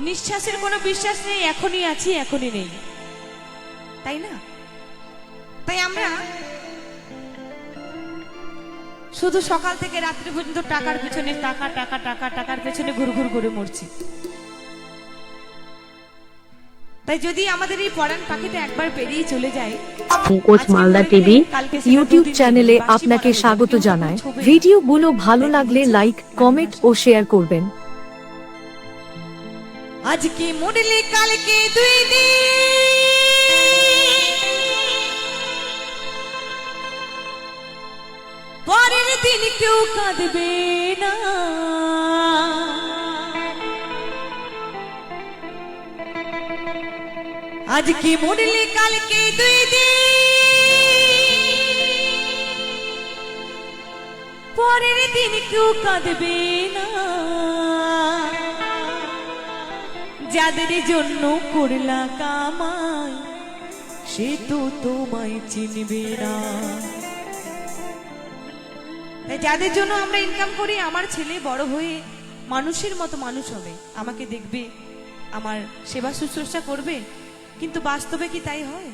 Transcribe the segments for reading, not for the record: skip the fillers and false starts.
নিঃশ্বাসের কোনো বিশ্বাস নেই, এখনই আছি এখনই নেই, তাই না? তাই আমরা শুধু সকাল থেকে রাত্রি পর্যন্ত টাকার পেছনে টাকা টাকা টাকা টাকার পেছনে ঘুরঘুর করে মরছি। তাই যদি আমাদের এই পরাণ পাখিটা একবার পেরিয়ে চলে যায়। পঙ্কজ মালদা টিভি ইউটিউব চ্যানেলে আপনাকে স্বাগত জানায়। ভিডিওগুলো ভালো লাগলে লাইক, কমেন্ট ও শেয়ার করবেন। আজকে মরলে কালকে দুই দিন, পরের দিন কেউ কাঁদবে না। আজকে মরলে কালকে দুই দিন, পরের দিন কেউ কাঁদবে না। যাদের জন্য করলা কামাই সে তো তোমায় চিনবে না। যাদের জন্য আমরা ইনকাম করি, আমার ছেলে বড় হয়ে মানুষের মতো মানুষ হবে, আমাকে দেখবে, আমার সেবা শুশ্রূষা করবে, কিন্তু বাস্তবে কি তাই হয়?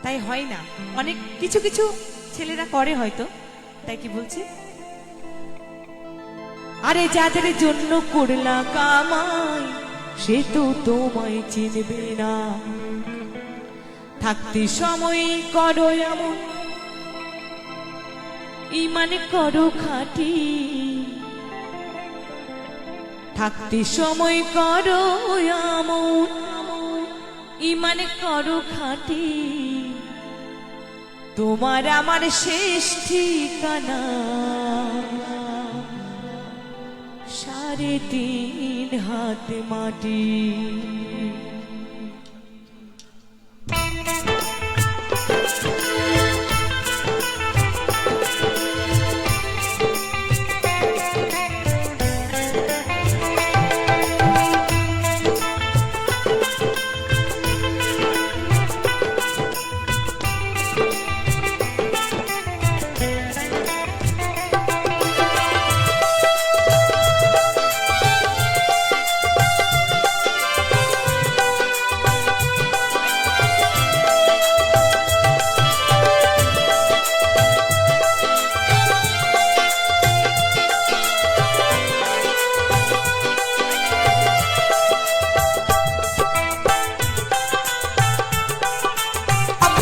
তাই হয় না। অনেক কিছু কিছু ছেলেরা করে হয়তো, তাই কি বলছে, আরে যাদের জন্য করলা কামাই সে তো তোমায় চিনবে না। থাকতে সময় করো এমন, ইমান করো খাঁটি। থাকতে সময় করো এমন, ইমান করো খাঁটি। তোমার আমার শেষ ঠিকানা 3.5 হাত মাটি।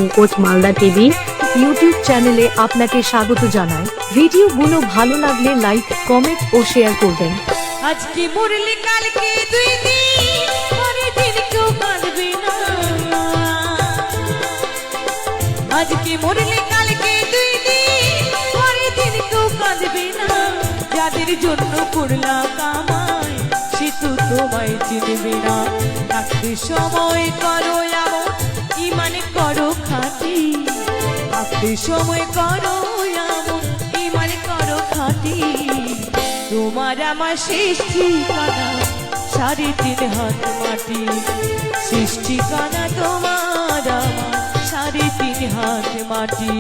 পঙ্কজ মালদা টিভি ইউটিউব চ্যানেলে আপনাকে স্বাগত জানায়। ভিডিওগুলো ভালো লাগলে লাইক, কমেন্ট ও শেয়ার করবেন। আজকে মরলে কালকে দুই দিন, পরের দিন কেউ কাঁদবে না। আজকে মরলে কালকে দুই দিন, পরের দিন কেউ কাঁদবে না। যাদের জন্য করলা কামাই সে তো তোমায় চিনবে না। থাকতে সময় করো এমন, ইমান করো খাঁটি। থাকতে সময় করো এমন, ইমান করো খাঁটি। তোমার আমার শেষ ঠিকানা 3.5 হাত মাটি। শেষ ঠিকানা তোমার আমার 3.5 হাত মাটি।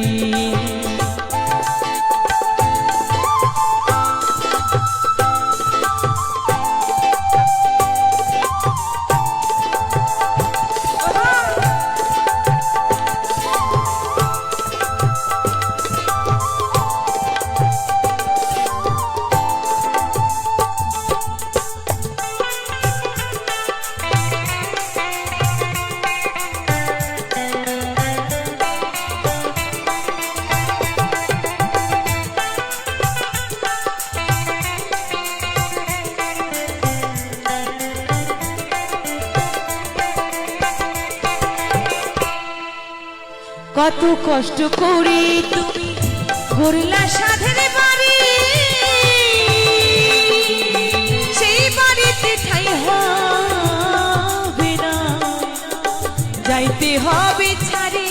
কত কষ্ট করে তুমি গড়লা সাধের বাড়ি, সেই বাড়িতে ঠাই হবে না, যাইতে হবে ছাড়ি।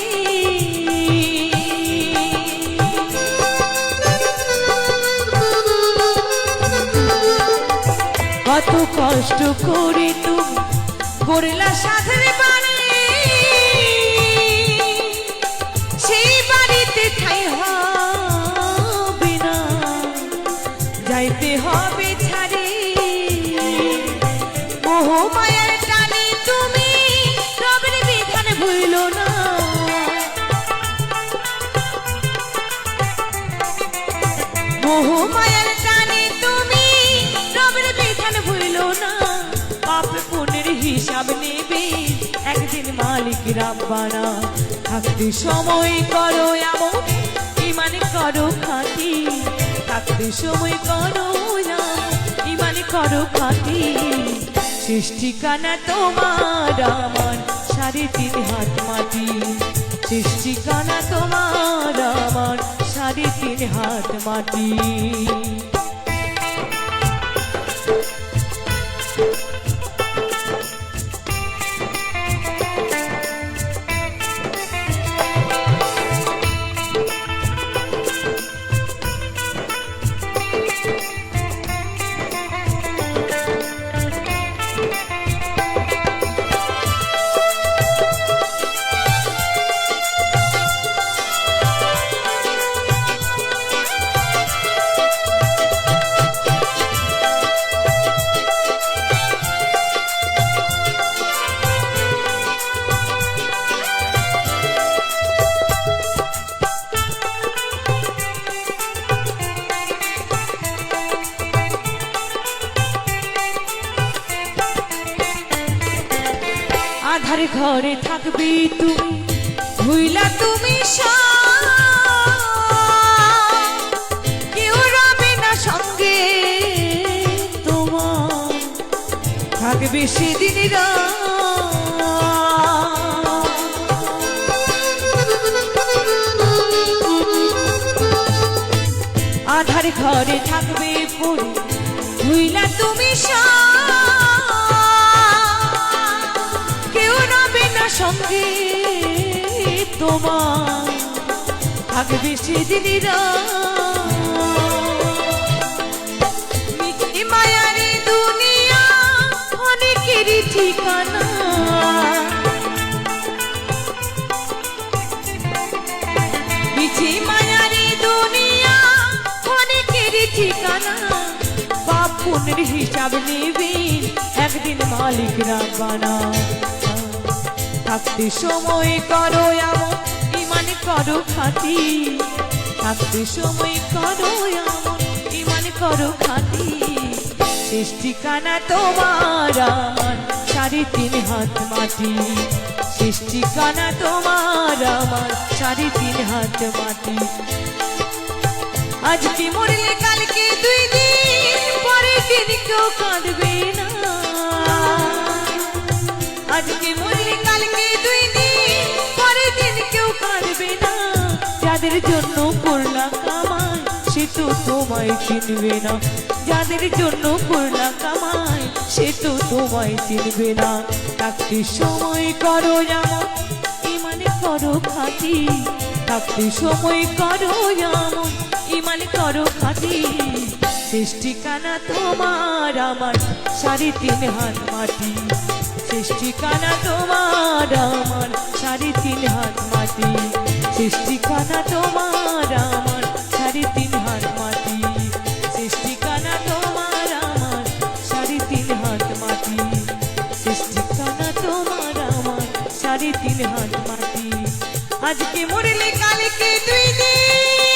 কত কষ্ট করে তুমি গড়লা সাধের বাড়ি, সেই বাড়িতে ঠাই হবে না, যাইতে হবে ছাড়ি। মোহ মায়ার টানে তুমি রবের বিধান ভুইল না, মোহ মায়ার টানে তুমি রবের বিধান ভুইল না। পাপ পুণ্যের হিসাব নেবে একদিন মালিক রাব্বানা। থাকতে সময় করো এমন ইমান করো খাঁটি, থাকতে সময় করো এমন ইমান করো খাঁটি। শেষ ঠিকানা তোমার আমার 3.5 হাত মাটি, শেষ ঠিকানা তোমার আমার 3.5 হাত মাটি। আধার ঘরে থাকবি তুমি ভুইলা তুমি কেউ রবে না সঙ্গে তোমার, থাকবে সেদিন আধার ঘরে থাকবে পড়ে ভুইলা তুমি সঙ্গে তোমার, থাকবে সেদিন মিথ্যে মায়ারি দুনিয়া অনেকেরই ঠিকানা, মিথ্যে মায়ারি দুনিয়া অনেকেরই ঠিকানা। পাপ পুণ্যের হিসাব নেবেন একদিন মালিক রাব্বানা। থাকতে সময় করো এমন ইমান করো খাঁটি, থাকতে সময় করো এমন ইমান করো খাঁটি। শেষ ঠিকানা তোমার আমার 3.5 হাত মাটি, শেষ ঠিকানা তোমার আমার 3.5 হাত মাটি। আজকে মরলে কালকে 2 দিন পরের দিন কেউ কাঁদবে না, আজকে মরলে কালকে 2 দিন পরের দিন কেউ কাঁদবে না। যাদের জন্য করলা কামাই সে তো তোমায় চিনবে না, যাদের জন্য করলা কামাই সে তো তোমায় চিনবে না। থাকতে সময় করো যেমন ইমান করো খাঁটি, থাকতে সময় করো যেমন ইমান করো খাঁটি। শেষ ঠিকানা তোমার আমার 3.5 হাত মাটি, শেষ ঠিকানা তোমার আমার 3.5 হাত মাটি, শেষ ঠিকানা তোমার আমার 3.5 হাত মাটি, শেষ ঠিকানা তোমার আমার 3.5 হাত মাটি, শেষ ঠিকানা তোমার আমার 3.5 হাত মাটি। আজকে মরলে কালকে 2 দিন